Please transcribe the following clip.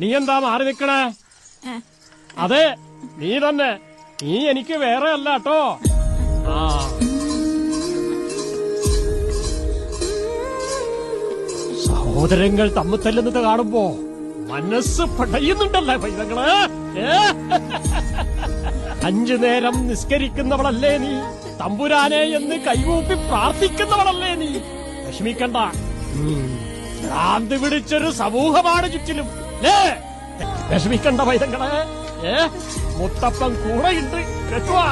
നീ എന്താ മാറി നിക്കണേ? അതെ, നീ തന്നെ. നീ എനിക്ക് വേറെ അല്ല കേട്ടോ. സഹോദരങ്ങൾ തമ്മിൽ തല്ലുന്നത് കാണുമ്പോ മനസ്സ് പടയുന്നുണ്ടല്ലേ പൈതങ്ങള്? 5 നേരം നിസ്കരിക്കുന്നവളല്ലേ നീ? തമ്പുരാനെ എന്ന് കൈകൂപ്പി പ്രാർത്ഥിക്കുന്നവളല്ലേ നീ? വിഷമിക്കണ്ട. ഭ്രാന്തി പിടിച്ചൊരു സമൂഹമാണ് ചുറ്റിലും. വിഷമിക്കണ്ട പൈതങ്ങളെ. മുത്തപ്പൻ കൂടെയുണ്ട് കേട്ടുവാ.